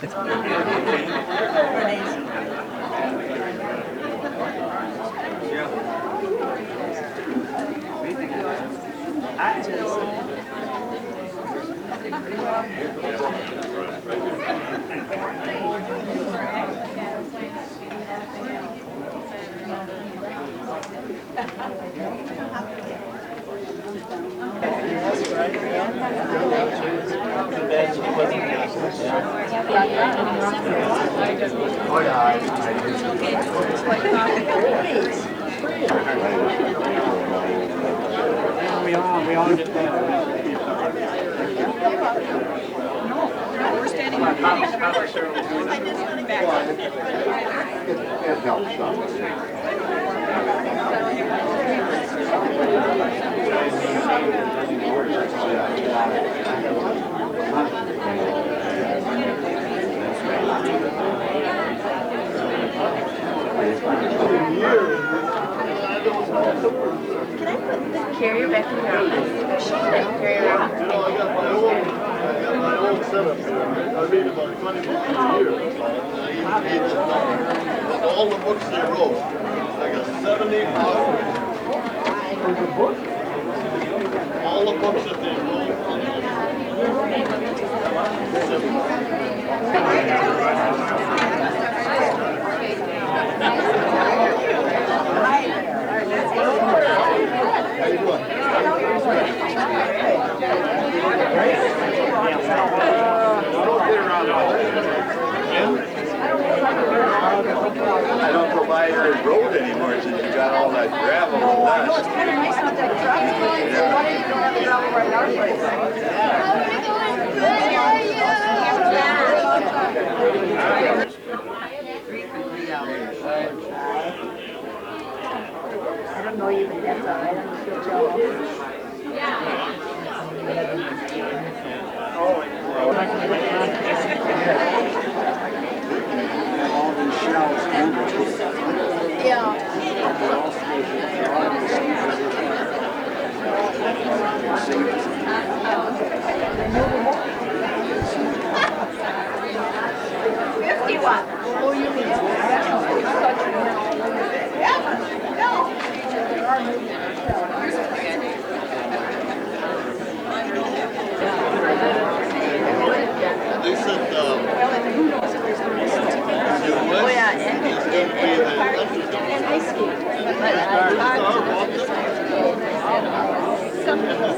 We all get that. We're standing on the It helps some. Can I put the carrier back in your office? Sure. I got my old setup here. I read about 20 books a year. All the books they wrote. I got 70 copies. All the books that they wrote. How you doing? I don't go by your road anymore since you got all that gravel and dust. It's kind of nice out that truck. Why did you don't have the gravel right in our place? I don't know you, but that's all right. I'm still jealous. All these shells. Yeah. 51. Oh, you mean They said, and ice skate. But some little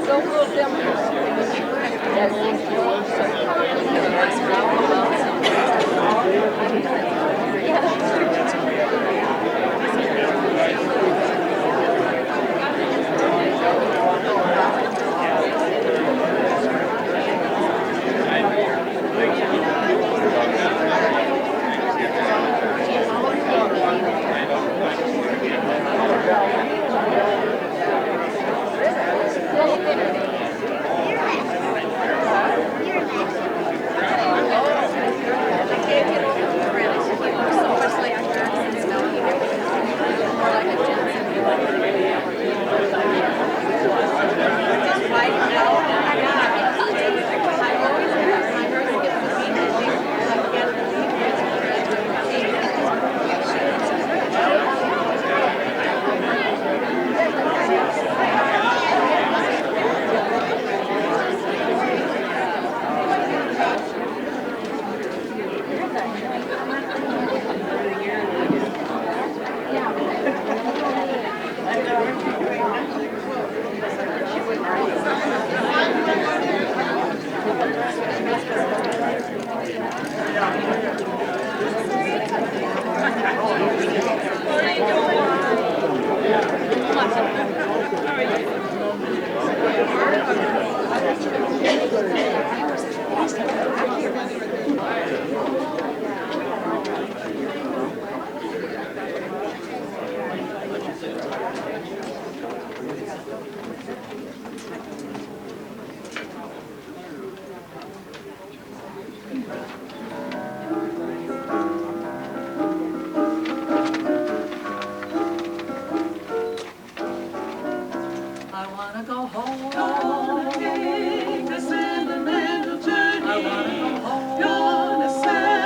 Gonna take a sentimental journey. I wanna go home. Gonna say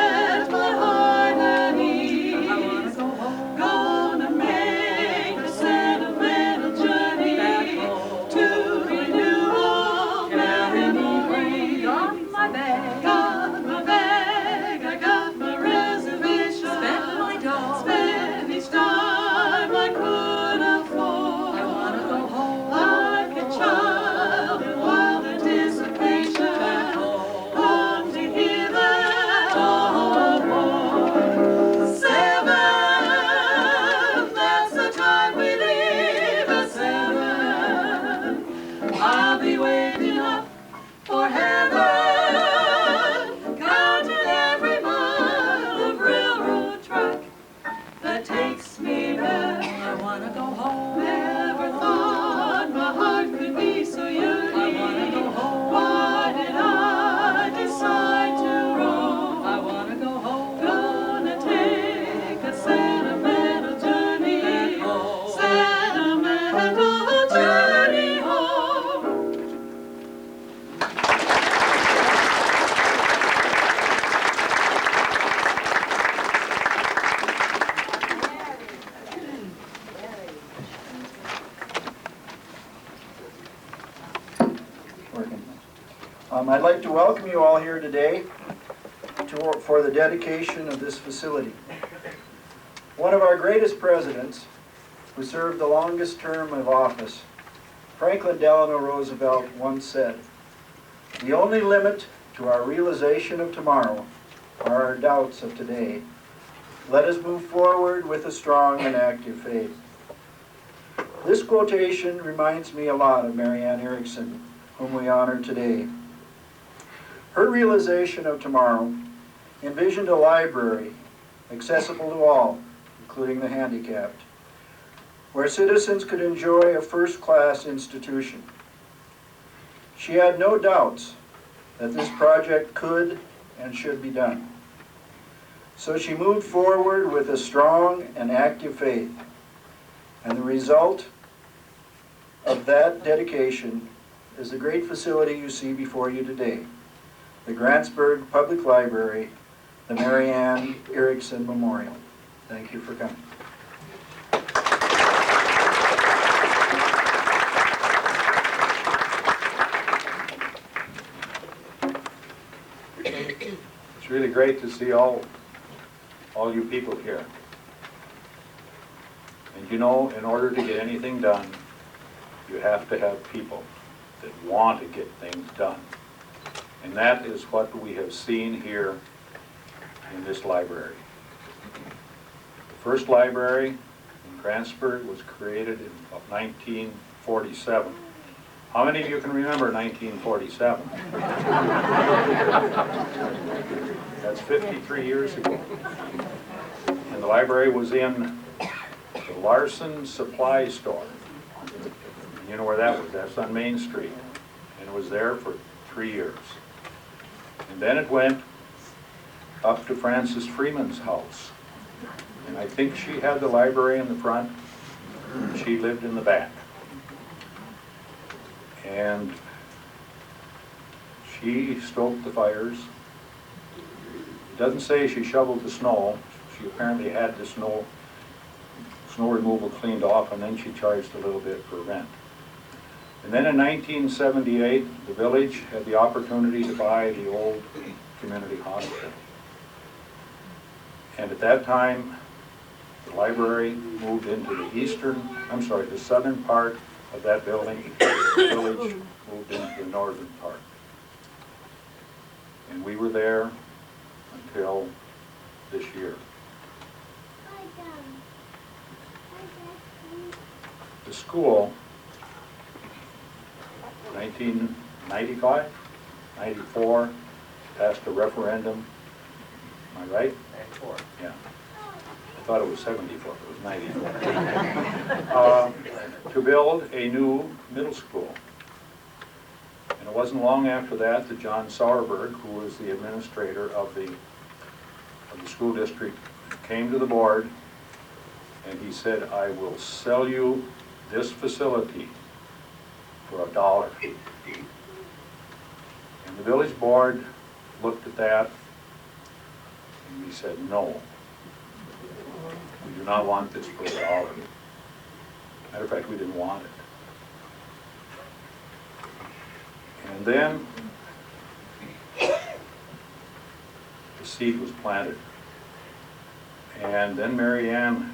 I'd like to welcome you all here today for the dedication of this facility. One of our greatest presidents, who served the longest term of office, Franklin Delano Roosevelt, once said, "The only limit to our realization of tomorrow are our doubts of today. Let us move forward with a strong and active faith." This quotation reminds me a lot of MaryAnn Erickson, whom we honor today. Her realization of tomorrow envisioned a library accessible to all, including the handicapped, where citizens could enjoy a first-class institution. She had no doubts that this project could and should be done. So she moved forward with a strong and active faith. And the result of that dedication is the great facility you see before you today, the Grantsburg Public Library, the MaryAnn Erickson Memorial. Thank you for coming. It's really great to see all you people here. And you know, in order to get anything done, you have to have people that want to get things done. And that is what we have seen here in this library. The first library in Grantsburg was created in 1947. How many of you can remember 1947? That's 53 years ago. And the library was in the Larson Supply Store. You know where that was? That's on Main Street. And it was there for 3 years. And then it went up to Frances Freeman's house. And I think she had the library in the front, and she lived in the back. And she stoked the fires. It doesn't say she shoveled the snow. She apparently had the snow removal cleaned off, and then she charged a little bit for rent. And then in 1978, the village had the opportunity to buy the old community hospital. And at that time, the library moved into the southern part of that building. The village moved into the northern part. And we were there until this year. The school, 1995, 94, passed a referendum. Am I right? 94. Yeah. I thought it was 74, it was 94. To build a new middle school. And it wasn't long after that that John Sauerberg, who was the administrator of the school district, came to the board and he said, "I will sell you this facility for $1." And the village board looked at that and we said, "No, we do not want this for $1." Matter of fact, we didn't want it. And then the seed was planted. And then MaryAnn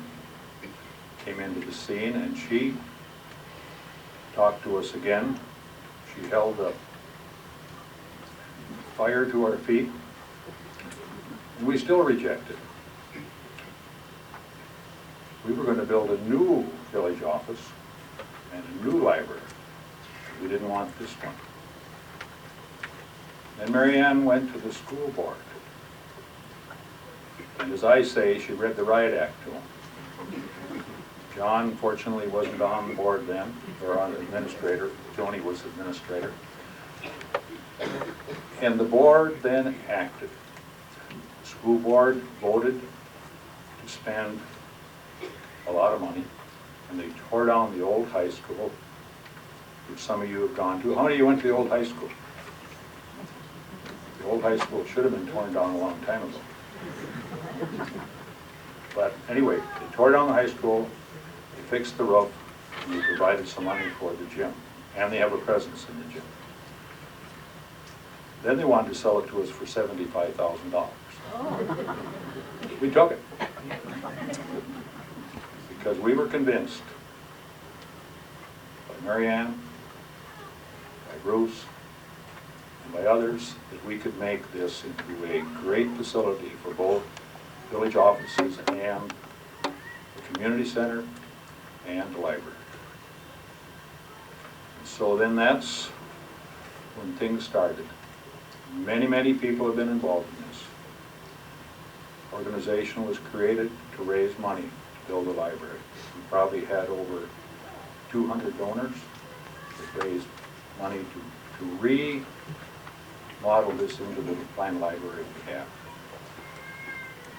came into the scene and she talked to us again. She held the fire to our feet, and we still rejected. We were going to build a new village office and a new library. We didn't want this one. Then MaryAnn went to the school board. And as I say, she read the riot act to them. John, fortunately, wasn't on the board then, or on administrator. Joni was administrator. And the board then acted. The school board voted to spend a lot of money, and they tore down the old high school, which some of you have gone to. How many of you went to the old high school? The old high school should have been torn down a long time ago. But anyway, they tore down the high school, they fixed the roof, and they provided some money for the gym. And they have a presence in the gym. Then they wanted to sell it to us for $75,000. We took it. Because we were convinced by MaryAnn, by Bruce, and by others that we could make this into a great facility for both village offices and the community center and the library. So then that's when things started. Many, many people have been involved in this. Organization was created to raise money to build a library. We probably had over 200 donors that raised money to remodel this into the fine library we have.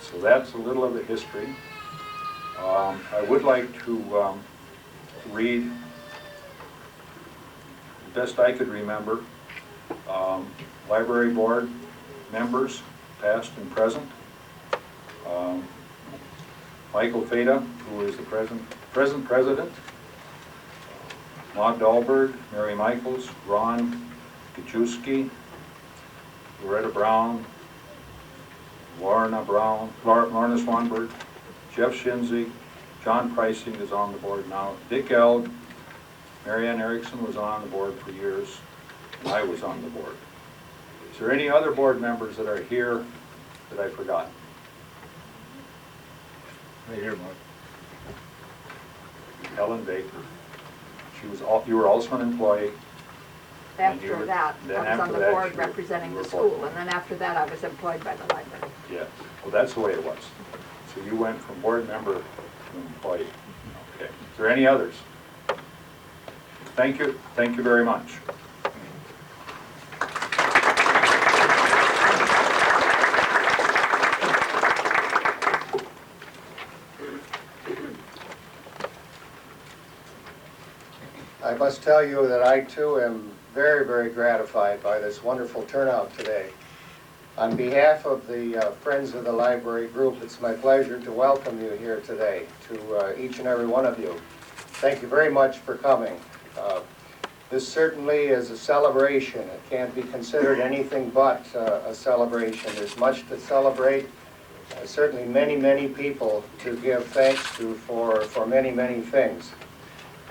So that's a little of the history. I would like to read, the best I could remember, library board members, past and present. Michael Feda, who is the present president. Maud Dahlberg, Mary Michaels, Ron Kachewski, Loretta Brown, Lorna Swanberg, Jeff Shinzy, John Preissing is on the board now, Dick Eld, MaryAnn Erickson was on the board for years, and I was on the board. Is there any other board members that are here that I forgot? Right here, Mark. Helen Baker. You were also an employee. And you After were- that, then I was on after the that, board you were- representing you the were school, board. and then after that, I was employed by the library. Yes, well, that's the way it was. So you went from board member to employee. Okay, is there any others? Thank you very much. I must tell you that I too am very, very gratified by this wonderful turnout today. On behalf of the Friends of the Library group, it's my pleasure to welcome you here today, to each and every one of you. Thank you very much for coming. This certainly is a celebration. It can't be considered anything but a celebration. There's much to celebrate. Certainly many, many people to give thanks to for many, many things.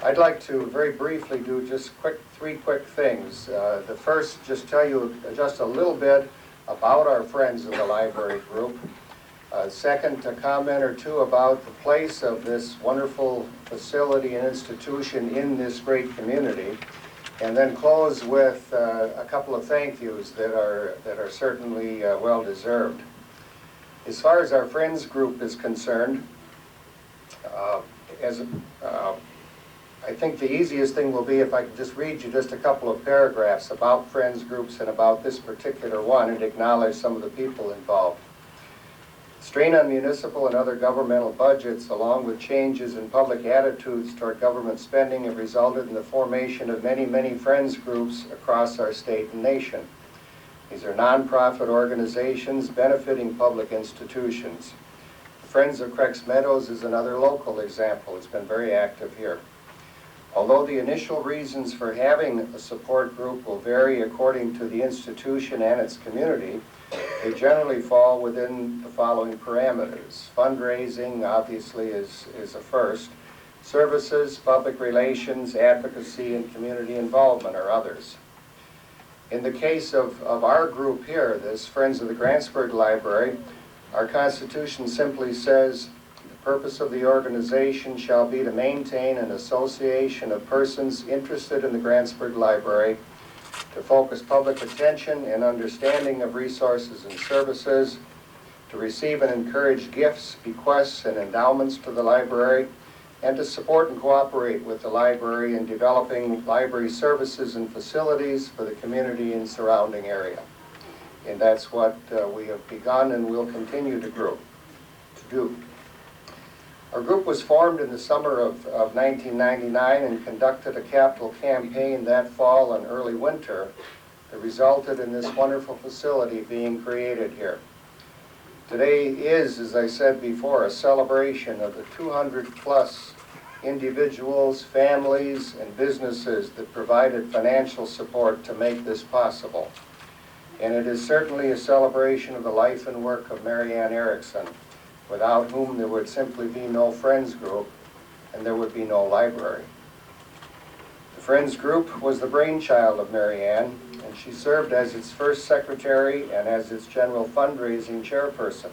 I'd like to very briefly do just three quick things. The first, just tell you just a little bit about our Friends of the Library group. Second, a comment or two about the place of this wonderful facility and institution in this great community. And then close with a couple of thank yous that are certainly well deserved. As far as our Friends group is concerned, I think the easiest thing will be if I could just read you just a couple of paragraphs about Friends groups and about this particular one and acknowledge some of the people involved. Strain on municipal and other governmental budgets, along with changes in public attitudes toward government spending, have resulted in the formation of many, many Friends groups across our state and nation. These are nonprofit organizations benefiting public institutions. The Friends of Creeks Meadows is another local example. It's been very active here. Although the initial reasons for having a support group will vary according to the institution and its community, they generally fall within the following parameters. Fundraising, obviously, is a first. Services, public relations, advocacy, and community involvement are others. In the case of our group here, this Friends of the Grantsburg Library, our Constitution simply says, the purpose of the organization shall be to maintain an association of persons interested in the Grantsburg Library, to focus public attention and understanding of resources and services, to receive and encourage gifts, bequests, and endowments to the library, and to support and cooperate with the library in developing library services and facilities for the community and surrounding area. And that's what we have begun and will continue to do. Our group was formed in the summer of 1999 and conducted a capital campaign that fall and early winter that resulted in this wonderful facility being created here. Today is, as I said before, a celebration of the 200+ individuals, families, and businesses that provided financial support to make this possible. and it is certainly a celebration of the life and work of MaryAnn Erickson, without whom there would simply be no Friends Group and there would be no library. The Friends Group was the brainchild of MaryAnn, and she served as its first secretary and as its general fundraising chairperson.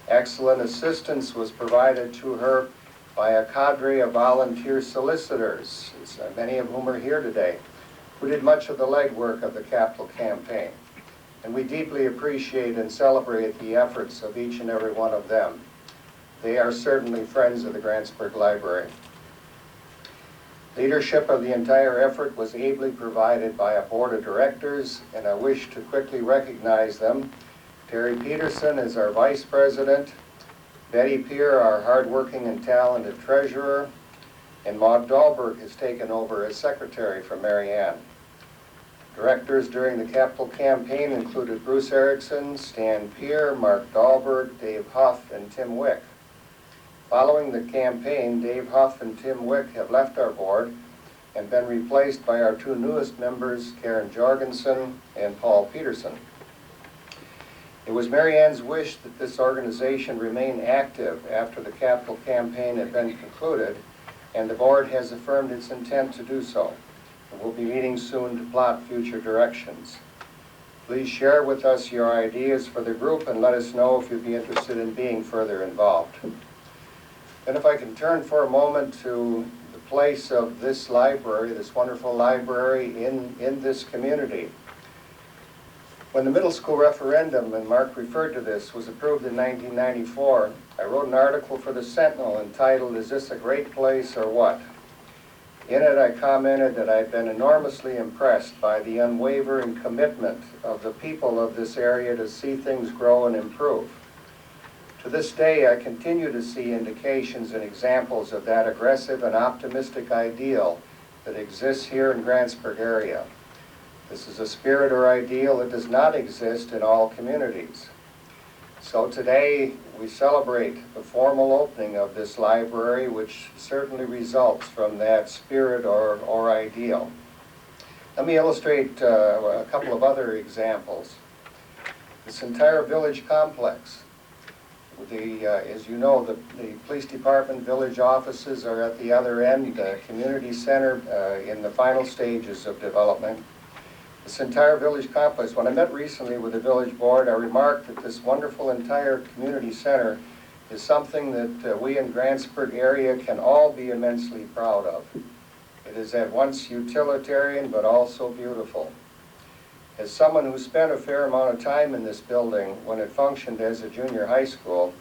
Excellent assistance was provided to her by a cadre of volunteer solicitors, many of whom are here today, who did much of the legwork of the capital campaign. And we deeply appreciate and celebrate the efforts of each and every one of them. They are certainly friends of the Grantsburg Library. Leadership of the entire effort was ably provided by a board of directors, and I wish to quickly recognize them. Terry Peterson is our vice president, Betty Peer, our hardworking and talented treasurer, and Maud Dahlberg has taken over as secretary for MaryAnn. Directors during the capital campaign included Bruce Erickson, Stan Peer, Mark Dahlberg, Dave Huff, and Tim Wick. Following the campaign, Dave Huff and Tim Wick have left our board and been replaced by our two newest members, Karen Jorgensen and Paul Peterson. It was MaryAnn's wish that this organization remain active after the capital campaign had been concluded, and the board has affirmed its intent to do so. We'll be meeting soon to plot future directions. Please share with us your ideas for the group and let us know if you'd be interested in being further involved. And if I can turn for a moment to the place of this library, this wonderful library in this community. When the middle school referendum, and Mark referred to this, was approved in 1994, I wrote an article for the Sentinel entitled, "Is this a great place or what?" In it, I commented that I'd been enormously impressed by the unwavering commitment of the people of this area to see things grow and improve. To this day, I continue to see indications and examples of that aggressive and optimistic ideal that exists here in Grantsburg area. This is a spirit or ideal that does not exist in all communities. So today, we celebrate the formal opening of this library, which certainly results from that spirit or ideal. Let me illustrate a couple of other examples. This entire village complex. As you know, the police department village offices are at the other end, the community center in the final stages of development. This entire village complex, when I met recently with the village board, I remarked that this wonderful entire community center is something that we in Grantsburg area can all be immensely proud of. It is at once utilitarian but also beautiful. As someone who spent a fair amount of time in this building when it functioned as a junior high school,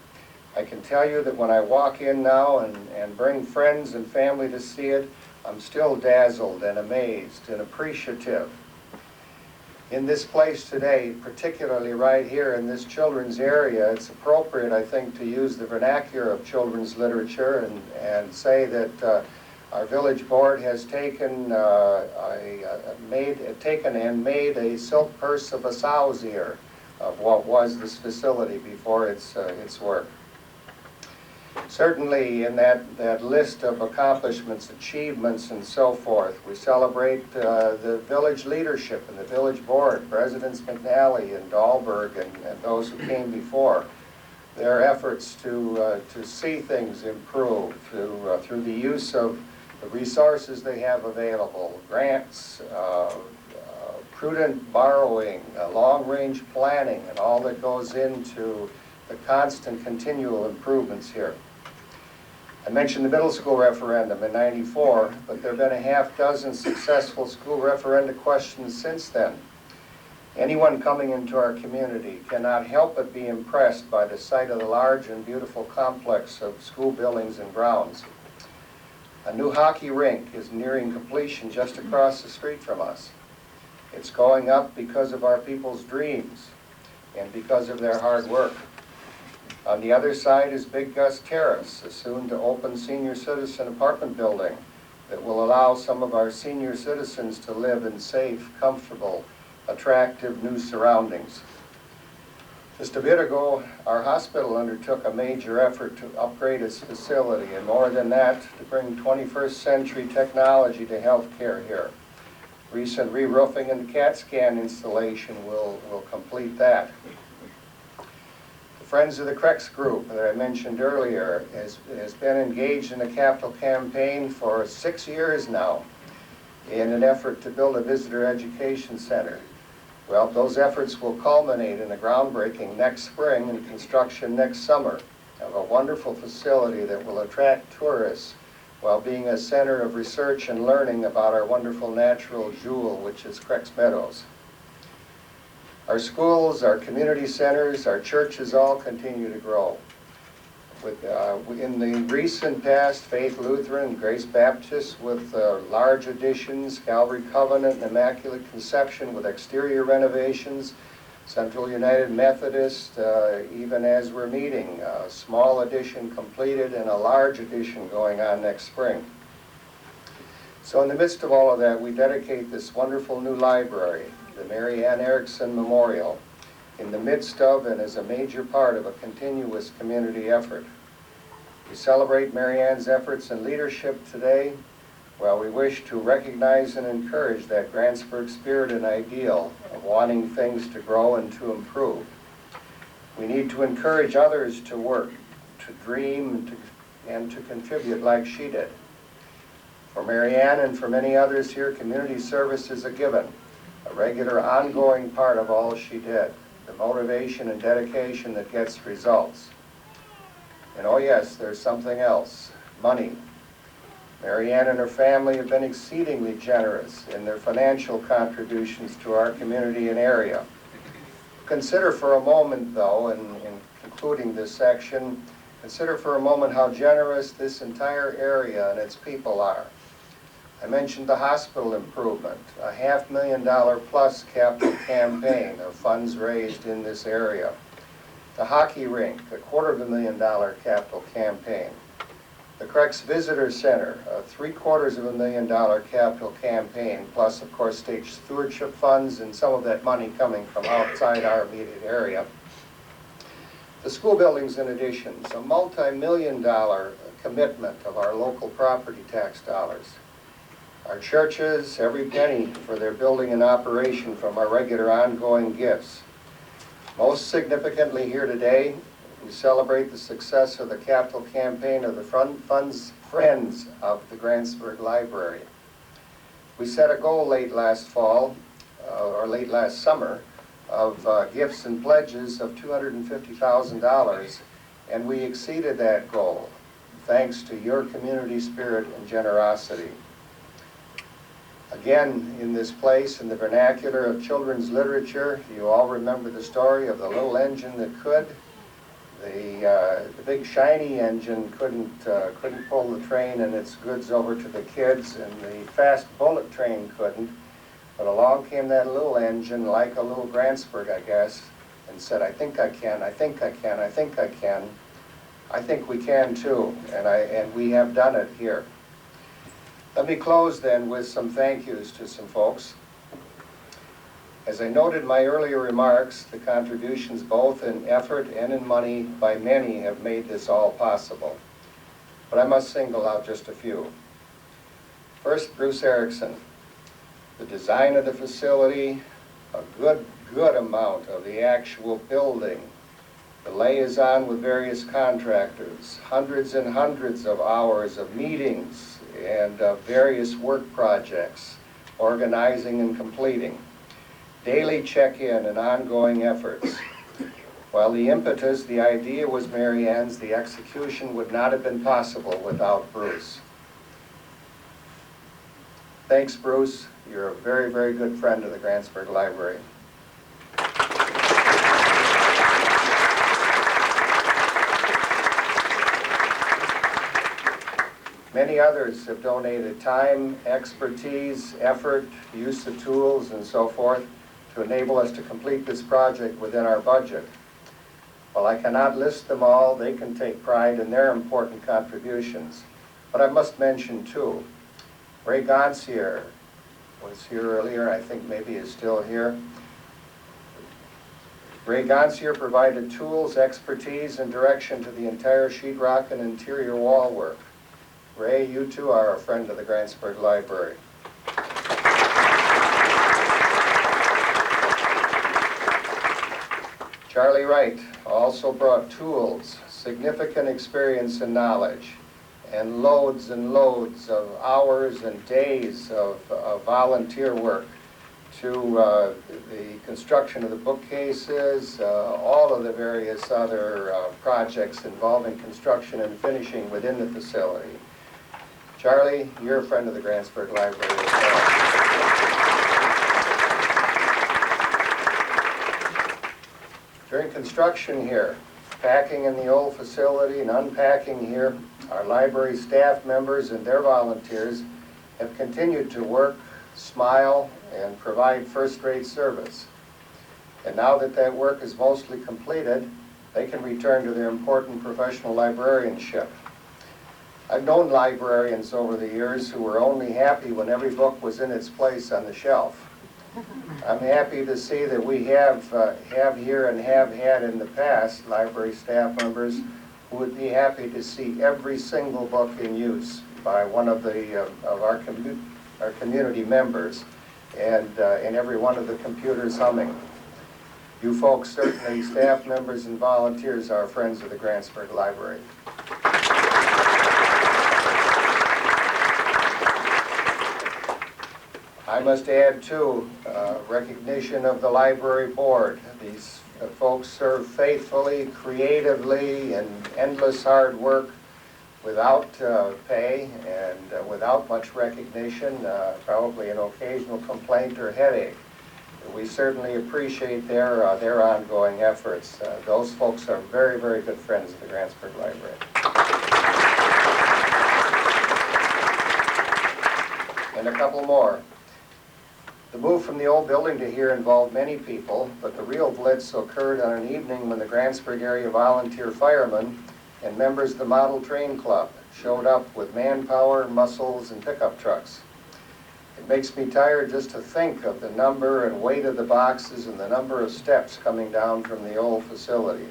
I can tell you that when I walk in now and bring friends and family to see it, I'm still dazzled and amazed and appreciative. In this place today, particularly right here in this children's area, it's appropriate, I think, to use the vernacular of children's literature and say that our village board has taken made a silk purse of a sow's ear of what was this facility before its work. Certainly in that list of accomplishments, achievements, and so forth, we celebrate the village leadership and the village board, Presidents McNally and Dahlberg and those who came before, their efforts to see things improve through the use of the resources they have available, grants, prudent borrowing, long-range planning, and all that goes into the constant continual improvements here. I mentioned the middle school referendum in '94, but there have been a half dozen successful school referenda questions since then. Anyone coming into our community cannot help but be impressed by the sight of the large and beautiful complex of school buildings and grounds. A new hockey rink is nearing completion just across the street from us. It's going up because of our people's dreams and because of their hard work. On the other side is Big Gus Terrace, a soon-to-open senior citizen apartment building that will allow some of our senior citizens to live in safe, comfortable, attractive new surroundings. Just a bit ago, our hospital undertook a major effort to upgrade its facility, and more than that, to bring 21st century technology to healthcare here. Recent re-roofing and CAT scan installation will complete that. The Friends of the Creeks group that I mentioned earlier has been engaged in a capital campaign for 6 years now in an effort to build a visitor education center. Well, those efforts will culminate in a groundbreaking next spring and construction next summer of a wonderful facility that will attract tourists while being a center of research and learning about our wonderful natural jewel, which is Creeks Meadows. Our schools, our community centers, our churches all continue to grow. In the recent past, Faith Lutheran, Grace Baptist with large additions, Calvary Covenant and Immaculate Conception with exterior renovations, Central United Methodist, even as we're meeting, a small addition completed and a large addition going on next spring. So in the midst of all of that, we dedicate this wonderful new library, the MaryAnn Erickson Memorial, in the midst of and as a major part of a continuous community effort. We celebrate MaryAnn's efforts and leadership today, while we wish to recognize and encourage that Grantsburg spirit and ideal of wanting things to grow and to improve. We need to encourage others to work, to dream, and to contribute like she did. For MaryAnn and for many others here, community service is a given, a regular ongoing part of all she did, the motivation and dedication that gets results. And oh yes, there's something else, money. MaryAnn and her family have been exceedingly generous in their financial contributions to our community and area. Consider for a moment, though, in concluding this section, consider for a moment how generous this entire area and its people are. I mentioned the hospital improvement, a $500,000 plus capital campaign of funds raised in this area. The hockey rink, a $250,000 capital campaign. The Creeks Visitor Center, a $750,000 capital campaign, plus of course state stewardship funds and some of that money coming from outside our immediate area. The school buildings in addition, a multi-million-dollar commitment of our local property tax dollars. Our churches, every penny for their building and operation from our regular ongoing gifts. Most significantly here today, we celebrate the success of the capital campaign of the Friends of the Grantsburg Library. We set a goal late last fall, or late last summer, of gifts and pledges of $250,000, and we exceeded that goal, thanks to your community spirit and generosity. Again, in this place, in the vernacular of children's literature, you all remember the story of the little engine that could. The big shiny engine couldn't pull the train and its goods over to the kids, and the fast bullet train couldn't. But along came that little engine, like a little Grantsburg, I guess, and said, I think I can, I think I can, I think I can. I think we can too, and we have done it here. Let me close then with some thank yous to some folks. As I noted in my earlier remarks, the contributions both in effort and in money by many have made this all possible. But I must single out just a few. First, Bruce Erickson. The design of the facility, a good amount of the actual building, the liaison with various contractors, hundreds and hundreds of hours of meetings and various work projects, organizing and completing. Daily check-in and ongoing efforts. While the impetus, the idea was MaryAnn's, the execution would not have been possible without Bruce. Thanks, Bruce. You're a very, very good friend of the Grantsburg Library. Many others have donated time, expertise, effort, use of tools, and so forth to enable us to complete this project within our budget. While I cannot list them all, they can take pride in their important contributions. But I must mention two. Ray Gonsier was here earlier, I think maybe is still here. Ray Gonsier provided tools, expertise, and direction to the entire sheetrock and interior wall work. Ray, you too are a friend of the Grantsburg Library. Charlie Wright also brought tools, significant experience and knowledge, and loads of hours and days of volunteer work to the construction of the bookcases, all of the various other projects involving construction and finishing within the facility. Charlie, you're a friend of the Grantsburg Library as well. During construction here, packing in the old facility and unpacking here, our library staff members and their volunteers have continued to work, smile, and provide first-rate service. And now that that work is mostly completed, they can return to their important professional librarianship. I've known librarians over the years who were only happy when every book was in its place on the shelf. I'm happy to see that we have here and have had in the past library staff members who would be happy to see every single book in use by one of our community members, and every one of the computers humming. You folks, certainly staff members and volunteers, are friends of the Grantsburg Library. I must add, too, recognition of the library board. These folks serve faithfully, creatively, and endless hard work without pay and without much recognition, probably an occasional complaint or headache. We certainly appreciate their ongoing efforts. Those folks are very, very good friends of the Grantsburg Library. And a couple more. The move from the old building to here involved many people, but the real blitz occurred on an evening when the Grantsburg area volunteer firemen and members of the Model Train Club showed up with manpower, muscles, and pickup trucks. It makes me tired just to think of the number and weight of the boxes and the number of steps coming down from the old facility.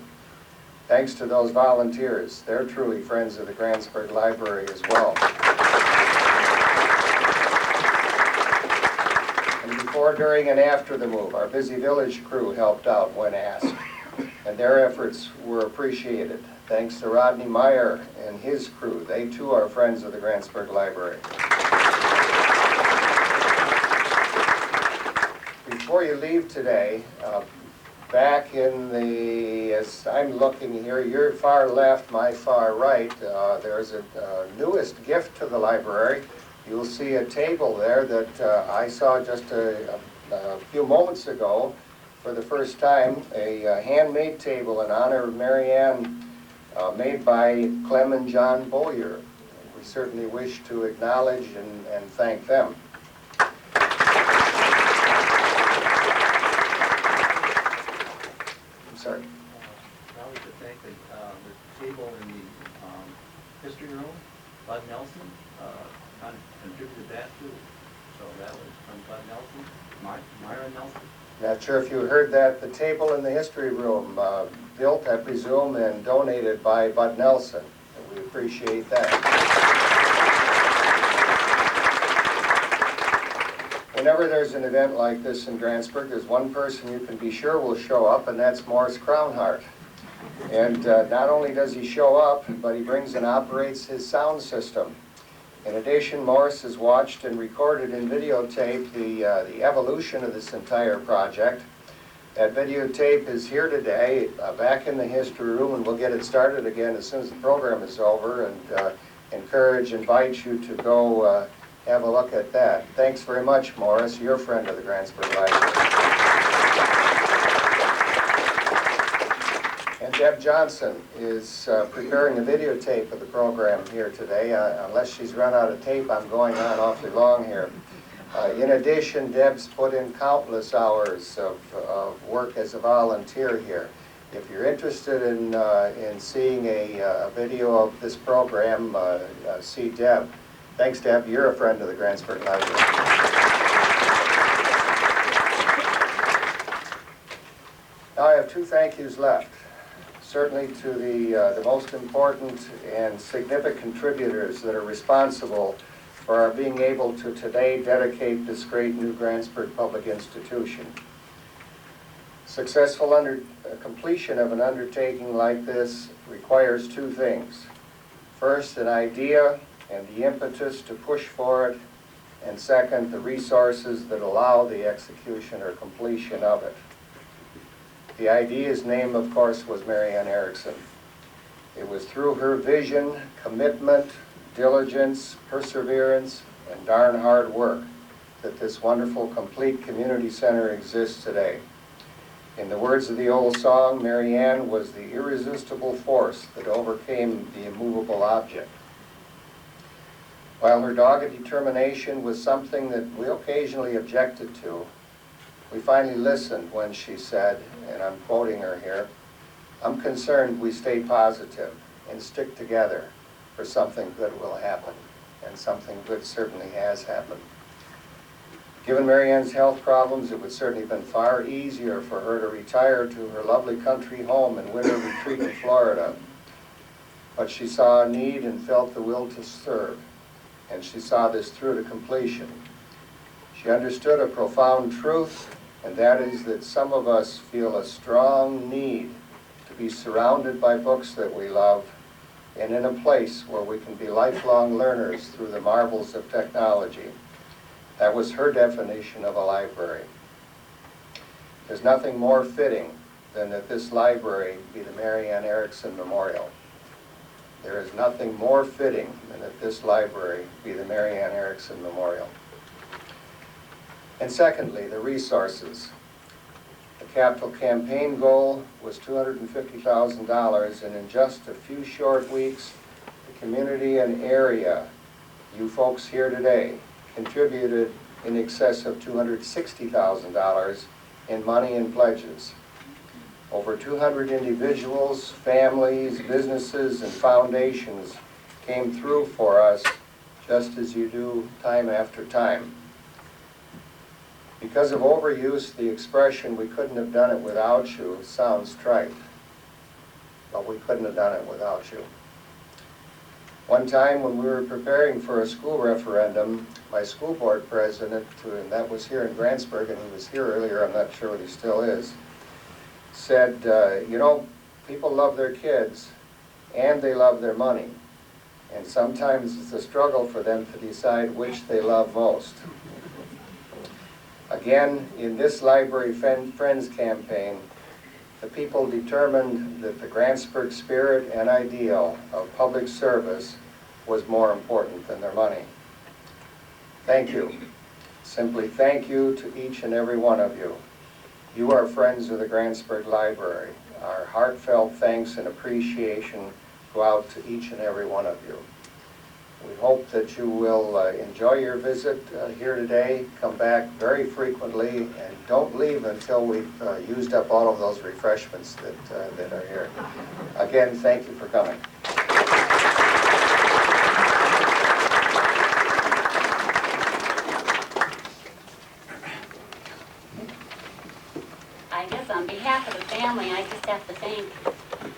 Thanks to those volunteers. They're truly friends of the Grantsburg Library as well. And before, during, and after the move, our busy village crew helped out when asked, and their efforts were appreciated. Thanks to Rodney Meyer and his crew. They too are friends of the Grantsburg Library. Before you leave today, back in the, as I'm looking here, your far left, my far right, there's a newest gift to the library. You'll see a table there that I saw just a few moments ago for the first time, a handmade table in honor of MaryAnn, made by Clem and John Bowyer. We certainly wish to acknowledge and thank them. I'm sorry. I would to thank the table in the history room. Bud Nelson contributed that too. So that was from Bud Nelson, Myra Nelson. Not sure if you heard that. The table in the history room, built, I presume, and donated by Bud Nelson. And we appreciate that. Whenever there's an event like this in Grantsburg, there's one person you can be sure will show up, and that's Morris Crownhart. And not only does he show up, but he brings and operates his sound system. In addition, Morris has watched and recorded and videotaped the evolution of this entire project. That videotape is here today, back in the history room, and we'll get it started again as soon as the program is over, and invite you to go have a look at that. Thanks very much, Morris. You're a friend of the Grantsburg Library. And Deb Johnson is preparing a videotape of the program here today. Unless she's run out of tape, I'm going on awfully long here. In addition, Deb's put in countless hours of work as a volunteer here. If you're interested in seeing a video of this program, see Deb. Thanks, Deb. You're a friend of the Grantsburg Library. Now I have two thank yous left. Certainly to the most important and significant contributors that are responsible for our being able to today dedicate this great new Grantsburg public institution. Successful completion of an undertaking like this requires two things. First, an idea and the impetus to push for it, and second, the resources that allow the execution or completion of it. The idea's name, of course, was MaryAnn Erickson. It was through her vision, commitment, diligence, perseverance, and darn hard work that this wonderful, complete community center exists today. In the words of the old song, MaryAnn was the irresistible force that overcame the immovable object. While her dogged determination was something that we occasionally objected to, we finally listened when she said, and I'm quoting her here, "I'm concerned we stay positive and stick together, for something good will happen." And something good certainly has happened. Given MaryAnn's health problems, it would certainly have been far easier for her to retire to her lovely country home in Winter Retreat in Florida. But she saw a need and felt the will to serve, and she saw this through to completion. She understood a profound truth, and that is that some of us feel a strong need to be surrounded by books that we love and in a place where we can be lifelong learners through the marvels of technology. That was her definition of a library. There's nothing more fitting than that this library be the MaryAnn Erickson Memorial. There is nothing more fitting than that this library be the MaryAnn Erickson Memorial. And secondly, the resources. The capital campaign goal was $250,000, and in just a few short weeks, the community and area, you folks here today, contributed in excess of $260,000 in money and pledges. Over 200 individuals, families, businesses, and foundations came through for us, just as you do time after time. Because of overuse, the expression, "we couldn't have done it without you," sounds trite. But we couldn't have done it without you. One time when we were preparing for a school referendum, my school board president, and that was here in Grantsburg, and he was here earlier, I'm not sure what he still is, said, you know, people love their kids and they love their money. And sometimes it's a struggle for them to decide which they love most. Again, in this Library Friends campaign, the people determined that the Grantsburg spirit and ideal of public service was more important than their money. Thank you. Simply thank you to each and every one of you. You are friends of the Grantsburg Library. Our heartfelt thanks and appreciation go out to each and every one of you. We hope that you will enjoy your visit here today, come back very frequently, and don't leave until we've used up all of those refreshments that are here. Again, thank you for coming. I guess on behalf of the family, I just have to thank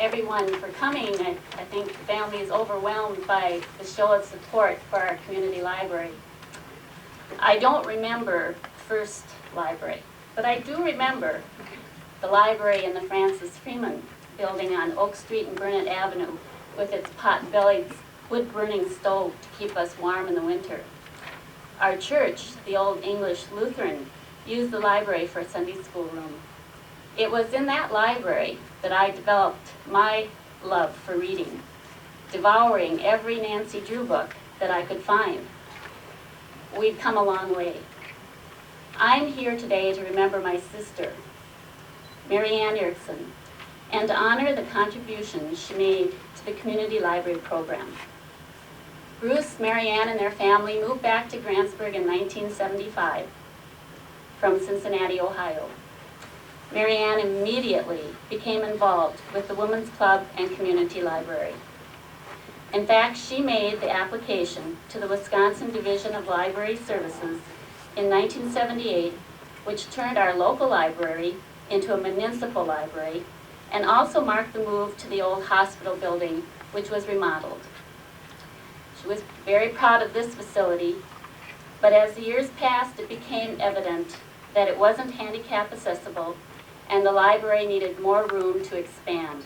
everyone for coming. I think the family is overwhelmed by the show of support for our community library. I don't remember first library, but I do remember the library in the Francis Freeman building on Oak Street and Burnett Avenue with its pot-bellied wood-burning stove to keep us warm in the winter. Our church, the Old English Lutheran, used the library for a Sunday school room. It was in that library that I developed my love for reading, devouring every Nancy Drew book that I could find. We've come a long way. I'm here today to remember my sister, MaryAnn Erickson, and to honor the contributions she made to the community library program. Bruce, MaryAnn, and their family moved back to Grantsburg in 1975 from Cincinnati, Ohio. MaryAnn immediately became involved with the Women's Club and Community Library. In fact, she made the application to the Wisconsin Division of Library Services in 1978, which turned our local library into a municipal library, and also marked the move to the old hospital building, which was remodeled. She was very proud of this facility, but as the years passed, it became evident that it wasn't handicap accessible and the library needed more room to expand.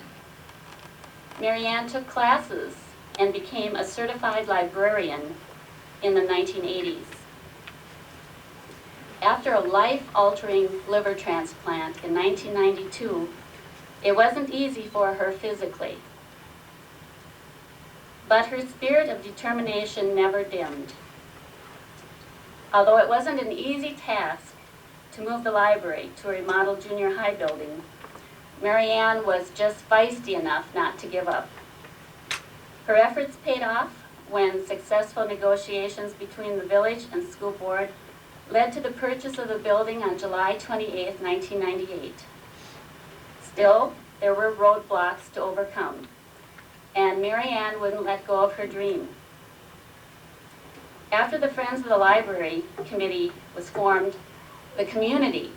MaryAnn took classes and became a certified librarian in the 1980s. After a life-altering liver transplant in 1992, it wasn't easy for her physically. But her spirit of determination never dimmed. Although it wasn't an easy task to move the library to a remodeled junior high building, MaryAnn was just feisty enough not to give up. Her efforts paid off when successful negotiations between the village and school board led to the purchase of the building on July 28, 1998. Still, there were roadblocks to overcome, and MaryAnn wouldn't let go of her dream. After the Friends of the Library Committee was formed, the community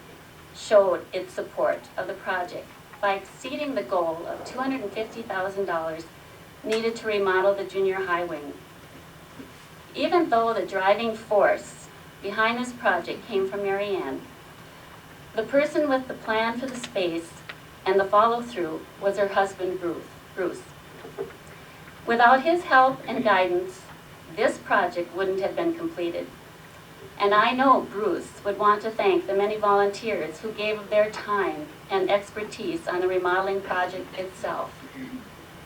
showed its support of the project by exceeding the goal of $250,000 needed to remodel the junior high wing. Even though the driving force behind this project came from MaryAnn, the person with the plan for the space and the follow-through was her husband, Bruce. Without his help and guidance, this project wouldn't have been completed. And I know Bruce would want to thank the many volunteers who gave of their time and expertise on the remodeling project itself.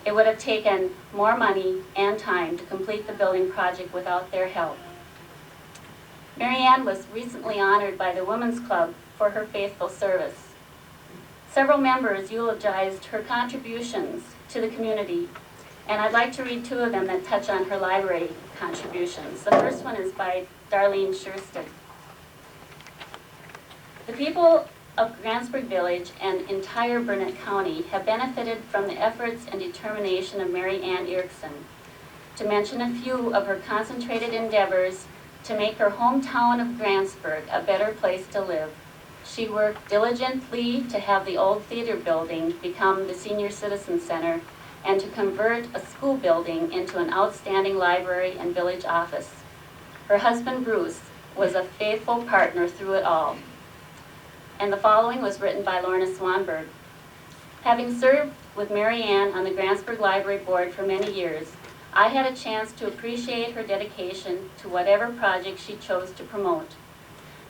It would have taken more money and time to complete the building project without their help. MaryAnn was recently honored by the Women's Club for her faithful service. Several members eulogized her contributions to the community, and I'd like to read two of them that touch on her library contributions. The first one is by Darlene Schursted. The people of Grantsburg Village and entire Burnett County have benefited from the efforts and determination of MaryAnn Erickson. To mention a few of her concentrated endeavors to make her hometown of Grantsburg a better place to live, she worked diligently to have the old theater building become the Senior Citizen Center and to convert a school building into an outstanding library and village office. Her husband, Bruce, was a faithful partner through it all. And the following was written by Lorna Swanberg. Having served with MaryAnn on the Grantsburg Library Board for many years, I had a chance to appreciate her dedication to whatever project she chose to promote.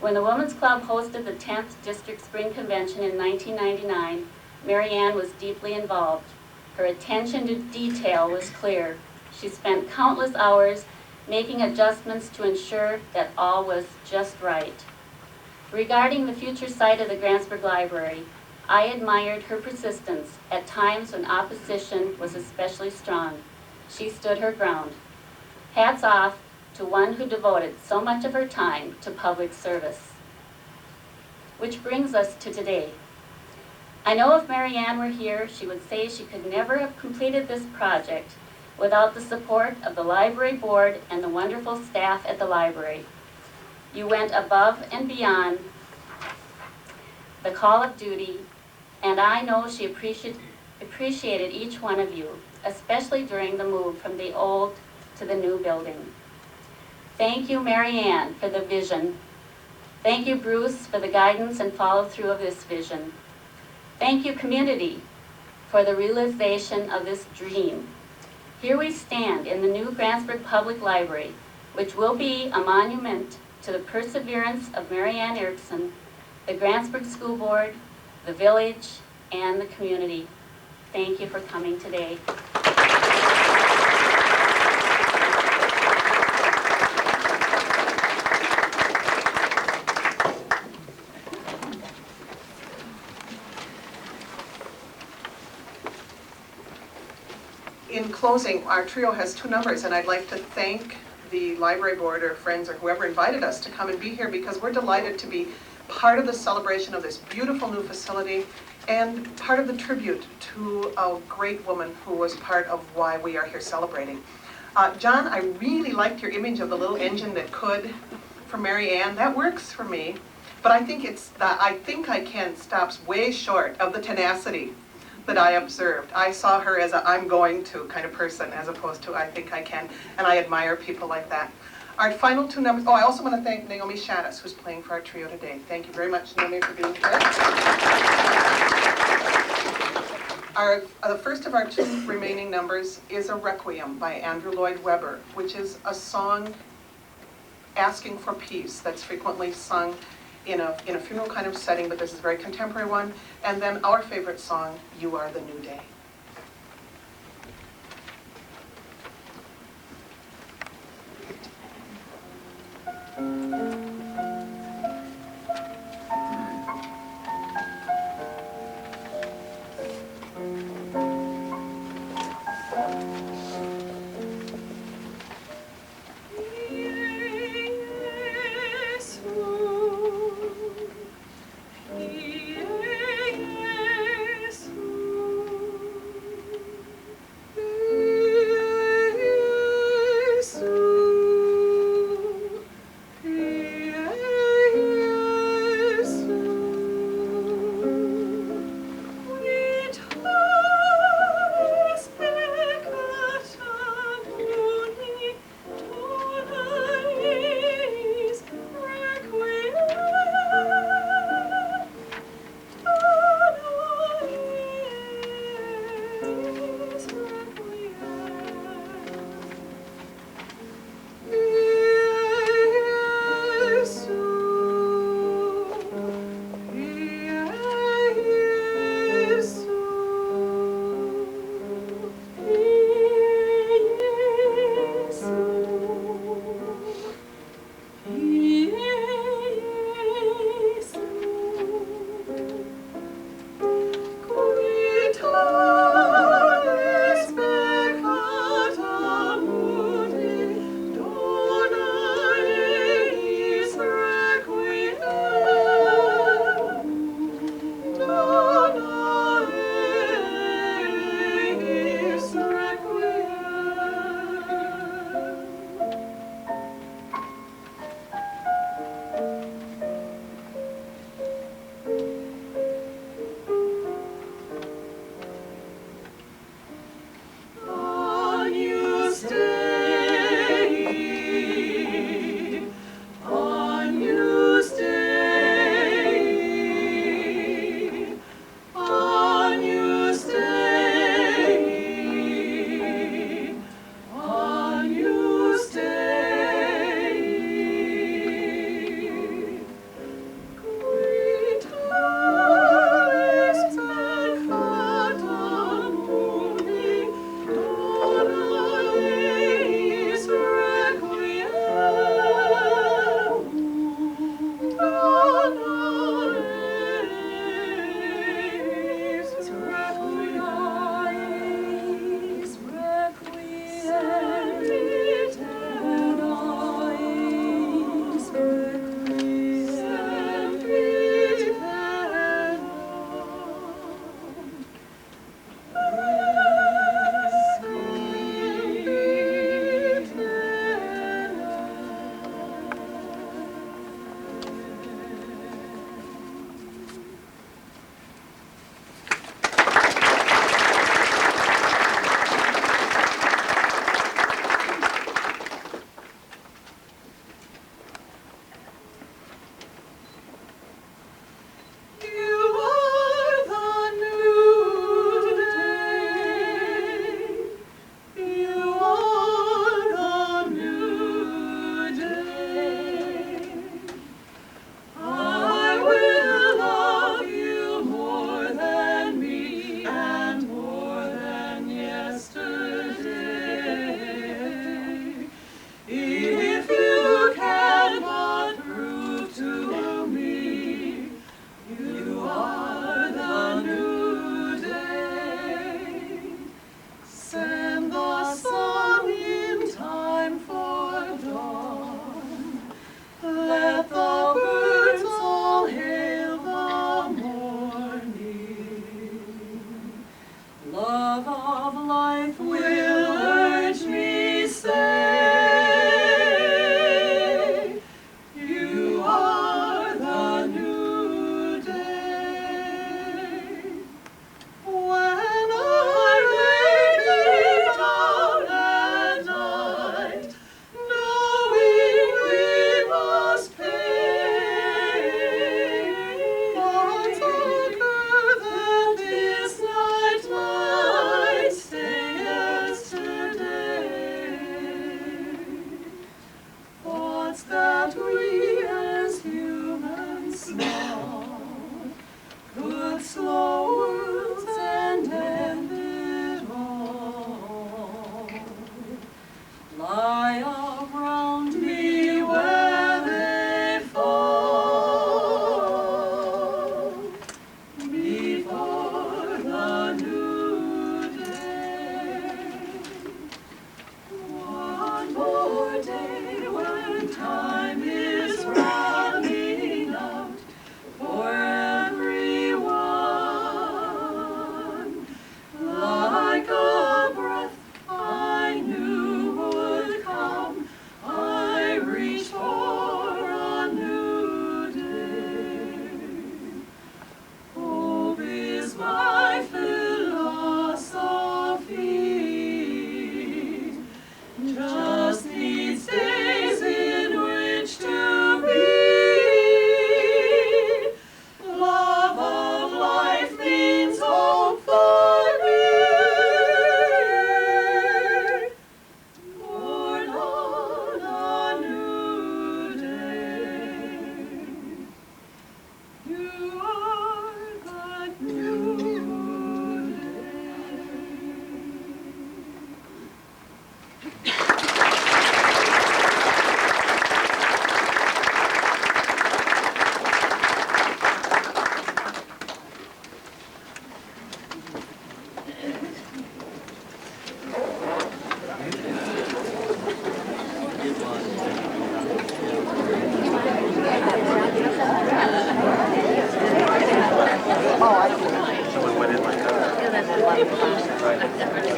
When the Women's Club hosted the 10th District Spring Convention in 1999, MaryAnn was deeply involved. Her attention to detail was clear. She spent countless hours making adjustments to ensure that all was just right. Regarding the future site of the Grantsburg Library, I admired her persistence at times when opposition was especially strong. She stood her ground. Hats off to one who devoted so much of her time to public service. Which brings us to today. I know if MaryAnn were here, she would say she could never have completed this project without the support of the library board and the wonderful staff at the library. You went above and beyond the call of duty, and I know she appreciated each one of you, especially during the move from the old to the new building. Thank you, MaryAnn, for the vision. Thank you, Bruce, for the guidance and follow-through of this vision. Thank you, community, for the realization of this dream. Here we stand in the new Grantsburg Public Library, which will be a monument to the perseverance of MaryAnn Erickson, the Grantsburg School Board, the village, and the community. Thank you for coming today. In closing, our trio has two numbers, and I'd like to thank the library board or friends or whoever invited us to come and be here, because we're delighted to be part of the celebration of this beautiful new facility and part of the tribute to a great woman who was part of why we are here celebrating. John, I really liked your image of the little engine that could for MaryAnn. That works for me, but I think I Can stops way short of the tenacity that I observed. I saw her as a I'm going to kind of person as opposed to I think I can, and I admire people like that. Our final two numbers, I also want to thank Naomi Shaddis, who's playing for our trio today. Thank you very much, Naomi, for being here. The first of our 2 remaining numbers is a Requiem by Andrew Lloyd Webber, which is a song asking for peace that's frequently sung in a funeral kind of setting, but this is a very contemporary one. And then our favorite song, You Are the New Day. Night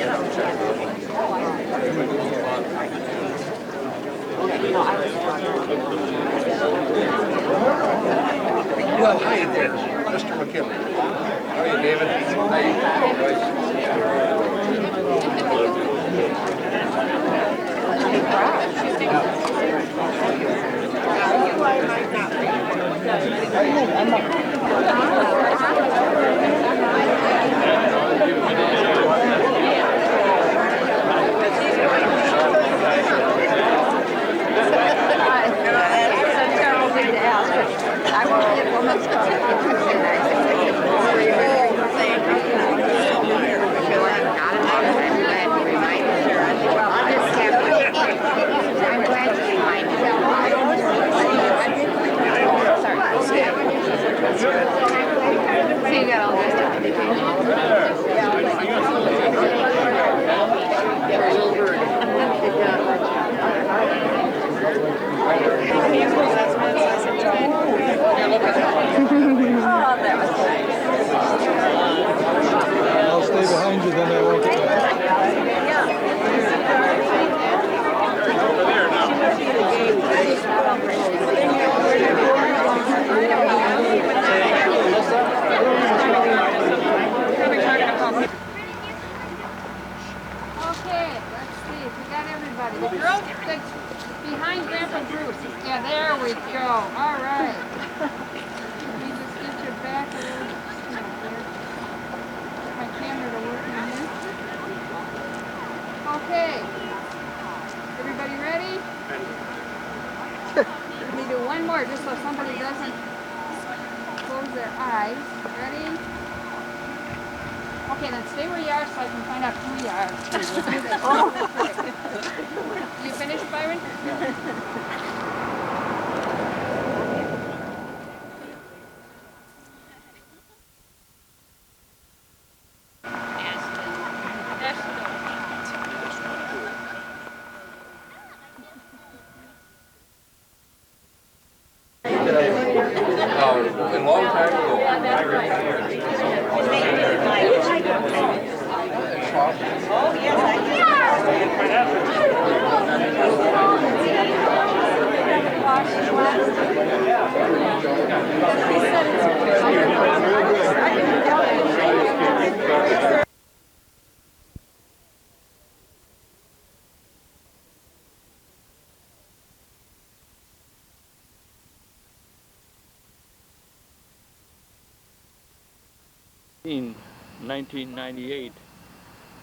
Well, hi there, Mr. McKinley. How are you, David? I won't get woman's So you got all dressed up for vacation? I'll stay behind you, then I won't get Okay, let's see if we got everybody. The girl that's behind Grandpa Bruce. Yeah, there we go. All right. Let me just get your back a little. Get my camera to work in here. Okay. Everybody ready? Let me do one more just so somebody doesn't close their eyes. Ready? Okay, then stay where you are so I can find out who you are. You finished, Byron? A long time ago. In 1998,